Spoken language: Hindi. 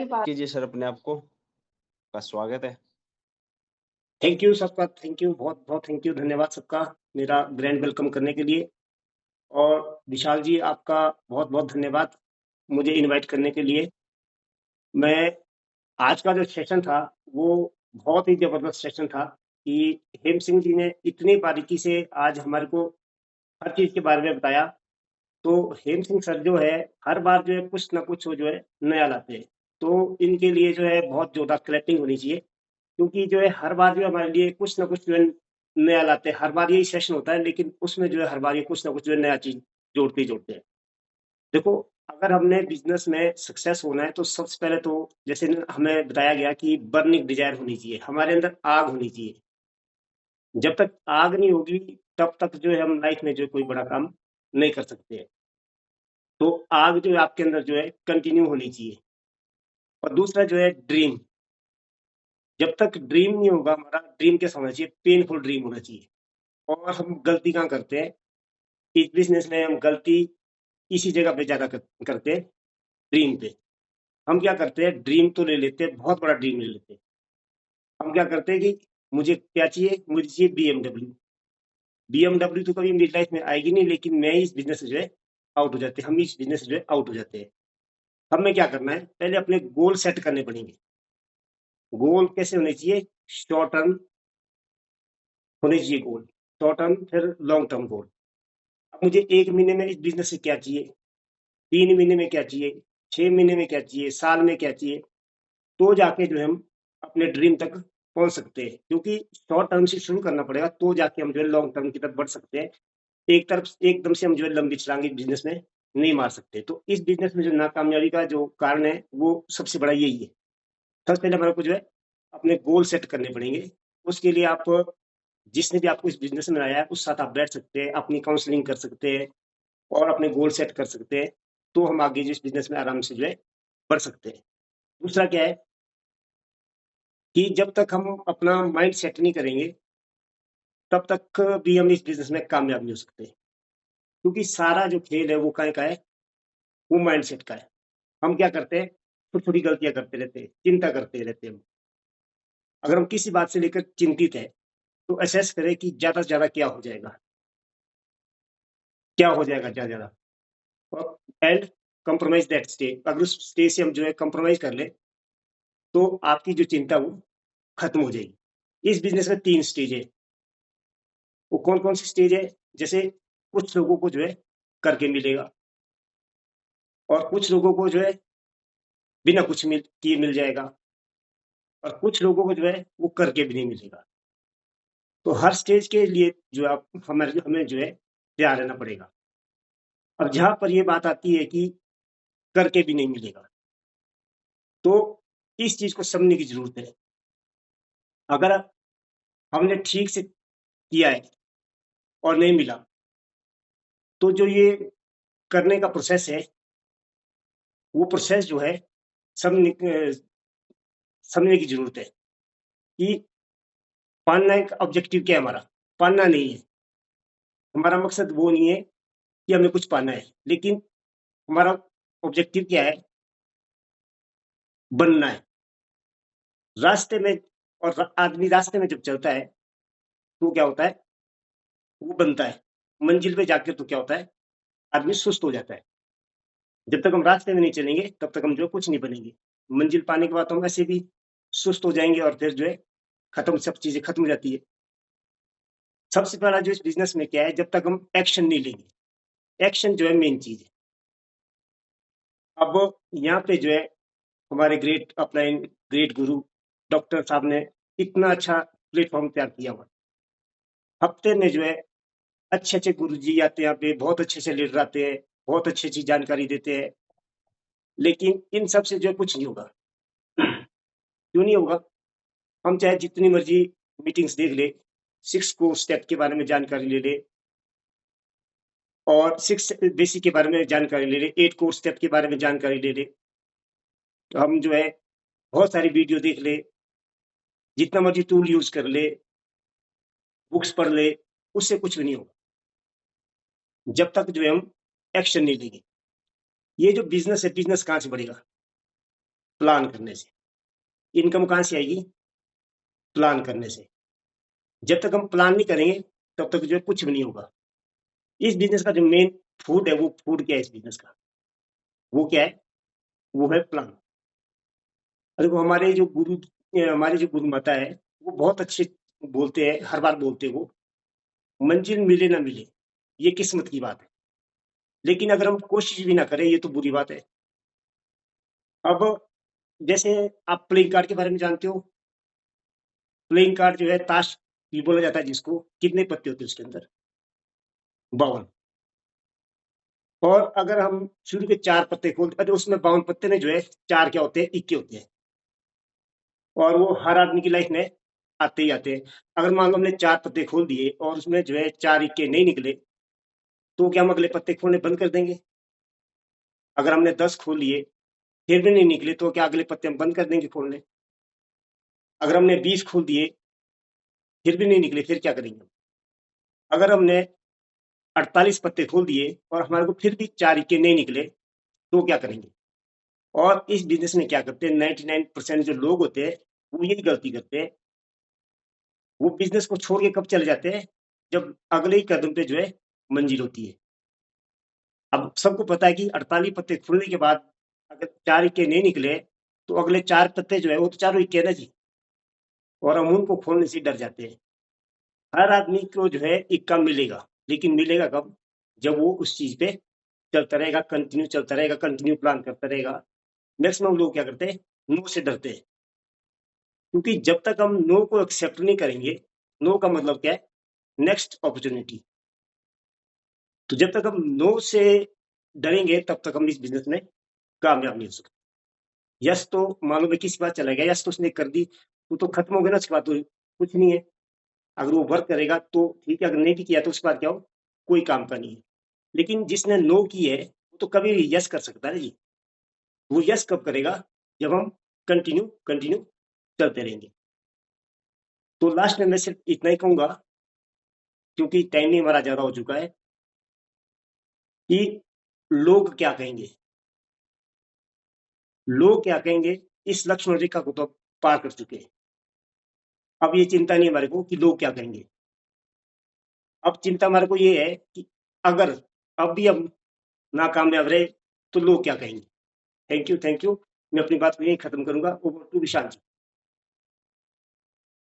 कीजिए सर अपने आप को, का स्वागत है। थैंक यू सबका, थैंक यू, बहुत बहुत थैंक यू, धन्यवाद सबका मेरा ग्रैंड वेलकम करने के लिए। और विशाल जी आपका बहुत बहुत धन्यवाद मुझे इनवाइट करने के लिए। मैं आज का जो सेशन था वो बहुत ही जबरदस्त सेशन था कि हेम सिंह जी ने इतनी बारीकी से आज हमारे को हर चीज के बारे में बताया। तो हेम सिंह सर जो है हर बार जो है कुछ ना कुछ वो जो है नया लाते हैं। तो इनके लिए जो है बहुत जोरदार क्लैपिंग होनी चाहिए, क्योंकि जो है हर बार जो है हमारे लिए कुछ ना कुछ जो है नया लाते हैं। हर बार यही सेशन होता है, लेकिन उसमें जो है हर बार ये कुछ ना कुछ जो है नया चीज जोड़ते ही जोड़ते हैं। देखो, अगर हमने बिजनेस में सक्सेस होना है तो सबसे पहले तो जैसे हमें बताया गया कि बर्निंग डिजायर होनी चाहिए, हमारे अंदर आग होनी चाहिए। जब तक आग नहीं होगी तब तक जो है हम लाइफ में जो है कोई बड़ा काम नहीं कर सकते हैं। तो आग जो है आपके अंदर जो है कंटिन्यू होनी चाहिए। और दूसरा जो है ड्रीम। जब तक ड्रीम नहीं होगा हमारा, ड्रीम कैसा होना चाहिए? पेनफुल ड्रीम होना चाहिए। और हम गलती कहाँ करते हैं? इस बिजनेस में हम गलती इसी जगह पे ज्यादा करते हैं, ड्रीम पे। हम क्या करते हैं, ड्रीम तो ले लेते हैं, बहुत बड़ा ड्रीम ले लेते हैं। हम क्या करते हैं कि मुझे क्या चाहिए? मुझे चाहिए बीएमडब्ल्यू। बीएमडब्ल्यू तो कभी मेरी लाइफ में आएगी नहीं, लेकिन मैं इस बिजनेस से जो है आउट हो जाते हैं, हम इस बिजनेस से जो है आउट हो जाते हैं। हमें क्या करना है? पहले अपने गोल सेट करने पड़ेंगे। गोल कैसे होने चाहिए? शॉर्ट टर्म होने चाहिए गोल, शॉर्ट टर्म, फिर लॉन्ग टर्म गोल। अब मुझे 1 महीने में इस बिजनेस से क्या चाहिए, 3 महीने में क्या चाहिए, 6 महीने में क्या चाहिए, साल में क्या चाहिए, तो जाके जो है हम अपने ड्रीम तक पहुंच सकते हैं। क्योंकि शॉर्ट टर्म से शुरू करना पड़ेगा, तो जाके हम जो है लॉन्ग टर्म की तरफ बढ़ सकते हैं। एक तरफ एकदम से हम जो है लंबी छलांग बिजनेस में नहीं मार सकते। तो इस बिजनेस में जो नाकामयाबी का जो कारण है वो सबसे बड़ा यही है। सबसे पहले हमारे को जो है अपने गोल सेट करने पड़ेंगे। उसके लिए आप, जिसने भी आपको इस बिजनेस में लाया है उस साथ आप बैठ सकते हैं, अपनी काउंसलिंग कर सकते हैं और अपने गोल सेट कर सकते हैं। तो हम आगे जो इस बिजनेस में आराम से जो है बढ़ सकते हैं। दूसरा क्या है कि जब तक हम अपना माइंड सेट नहीं करेंगे तब तक भी हम इस बिजनेस में कामयाब नहीं हो सकते। क्योंकि सारा जो खेल है वो काय का है? वो माइंड सेट का है। हम क्या करते हैं? छोटी छोटी गलतियां करते रहते हैं, चिंता करते रहते हैं। अगर हम किसी बात से लेकर चिंतित है तो असेस करें कि ज्यादा से ज्यादा क्या हो जाएगा, क्या हो जाएगा ज्यादा ज्यादा, एंड कंप्रोमाइज दैट स्टेज। अगर उस स्टेज से हम जो है कंप्रोमाइज कर ले तो आपकी जो चिंता वो खत्म हो जाएगी। इस बिजनेस में 3 स्टेज है। वो कौन कौन सी स्टेज है? जैसे कुछ लोगों को जो है करके मिलेगा, और कुछ लोगों को जो है बिना कुछ किए मिल जाएगा, और कुछ लोगों को जो है वो करके भी नहीं मिलेगा। तो हर स्टेज के लिए जो है आप हमें जो है तैयार रहना पड़ेगा। अब जहां पर ये बात आती है कि करके भी नहीं मिलेगा, तो इस चीज को समझने की जरूरत है। अगर हमने ठीक से किया है और नहीं मिला, तो जो ये करने का प्रोसेस है वो प्रोसेस जो है समझने समझने की जरूरत है कि पाना एक ऑब्जेक्टिव क्या है हमारा? पाना नहीं है। हमारा मकसद वो नहीं है कि हमें कुछ पाना है, लेकिन हमारा ऑब्जेक्टिव क्या है? बनना है। रास्ते में, और आदमी रास्ते में जब चलता है तो क्या होता है? वो बनता है। मंजिल पे जाकर तो क्या होता है? आदमी सुस्त हो जाता है। जब तक हम रास्ते में नहीं चलेंगे तब तक हम जो कुछ नहीं बनेंगे। मंजिल पाने के बाद तो हम ऐसे भी सुस्त हो जाएंगे और फिर जो है खत्म, सब चीजें खत्म हो जाती है। सबसे पहला जो इस बिजनेस में क्या है, जब तक हम एक्शन नहीं लेंगे, एक्शन जो है मेन चीज है। अब यहाँ पे जो है हमारे ग्रेट अपलाइन ग्रेट गुरु डॉक्टर साहब ने इतना अच्छा प्लेटफॉर्म तैयार किया हुआ। हफ्ते में जो है अच्छे अच्छे गुरु जी आते हैं यहाँ पे, बहुत अच्छे से लीडर आते हैं, बहुत अच्छी अच्छी जानकारी देते हैं। लेकिन इन सब से जो है कुछ नहीं होगा। क्यों नहीं होगा? हम चाहे जितनी मर्जी मीटिंग्स देख ले, 6 कोर स्टेप के बारे में जानकारी ले ले, और 6 बेसिक के बारे में जानकारी ले ले, 8 कोर स्टेप के बारे में जानकारी ले ले, हम जो है बहुत सारी वीडियो देख ले, जितना मर्जी टूल यूज कर ले, बुक्स पढ़ ले, उससे कुछ भी नहीं होगा जब तक जो है हम एक्शन नहीं लेंगे। ये जो बिजनेस है, बिजनेस कहाँ से बढ़ेगा? प्लान करने से। इनकम कहाँ से आएगी? प्लान करने से। जब तक हम प्लान नहीं करेंगे तब तक जो है कुछ भी नहीं होगा। इस बिजनेस का जो मेन फूड है, वो फूड क्या है इस बिजनेस का? वो क्या है? वो है प्लान। देखो हमारे जो गुरु माता है, वो बहुत अच्छे बोलते हैं, हर बार बोलते हैं वो, मंजिल मिले ना मिले ये किस्मत की बात है, लेकिन अगर हम कोशिश भी ना करें ये तो बुरी बात है। अब जैसे आप प्लेइंग कार्ड के बारे में जानते हो। प्लेइंग कार्ड जो है ताश भी बोला जाता है जिसको। कितने पत्ते होते हैं उसके अंदर? 52। और अगर हम शुरू के 4 पत्ते खोलते हैं तो उसमें 52 पत्ते में जो है 4 क्या होते हैं? इक्के होते हैं। और वो हर आदमी की लाइफ में आते ही आते हैं। अगर मान लो हमने 4 पत्ते खोल दिए और उसमें जो है 4 इक्के नहीं निकले, तो क्या हम अगले पत्ते खोलने बंद कर देंगे? अगर हमने 10 खोल लिए फिर भी नहीं निकले, तो क्या अगले पत्ते हम बंद कर देंगे खोलने? अगर हमने 20 खोल दिए फिर भी नहीं निकले, फिर क्या करेंगे? अगर हमने 48 पत्ते खोल दिए और हमारे को फिर भी 4 इक्के नहीं निकले, तो क्या करेंगे? और इस बिजनेस में क्या करते हैं, 99% जो लोग होते हैं वो यही गलती करते हैं। वो बिजनेस को छोड़ के कब चले जाते हैं? जब अगले ही कदम पे जो है मंजिल होती है। अब सबको पता है कि 48 पत्ते खुलने के बाद अगर 4 इक्के नहीं निकले, तो अगले 4 पत्ते जो है वो तो चारों इक्के है ना जी। और हम उनको खोलने से डर जाते हैं। हर आदमी को जो है इक्का मिलेगा, लेकिन मिलेगा कब? जब वो उस चीज पे चलता रहेगा, कंटिन्यू चलता रहेगा, कंटिन्यू प्लान करता रहेगा। मैक्सिमम लोग क्या करते हैं? नो से डरते हैं। क्योंकि जब तक हम नो को एक्सेप्ट नहीं करेंगे, नो का मतलब क्या है? Next opportunity. तो जब तक हम नो से डरेंगे तब तक हम इस बिजनेस में कामयाब नहीं हो सकते। यस तो मान लो मैं किसी बात चला गया, यस तो उसने कर दी, तो खत्म हो गया ना, उसके बाद तो कुछ नहीं है। अगर वो वर्क करेगा तो ठीक है, अगर नहीं भी किया तो उसके बाद क्या हो? कोई काम का नहीं है। लेकिन जिसने नो की है वो तो कभी भी यस कर सकता है ना जी। वो यस कब करेगा? जब हम कंटिन्यू कंटिन्यू चलते रहेंगे। तो लास्ट में मैं सिर्फ इतना ही कहूंगा, क्योंकि टाइम ही हमारा ज्यादा हो चुका है, कि लोग क्या कहेंगे। लोग क्या कहेंगे, इस लक्ष्मण रेखा को तो अब पार कर चुके हैं। अब ये चिंता नहीं हमारे को कि लोग क्या कहेंगे। अब चिंता हमारे को ये है कि अगर अब भी हम नाकामयाब रहे तो लोग क्या कहेंगे। Thank you, thank you. मैं अपनी बात को यही खत्म करूंगा। Over to Vishal ji.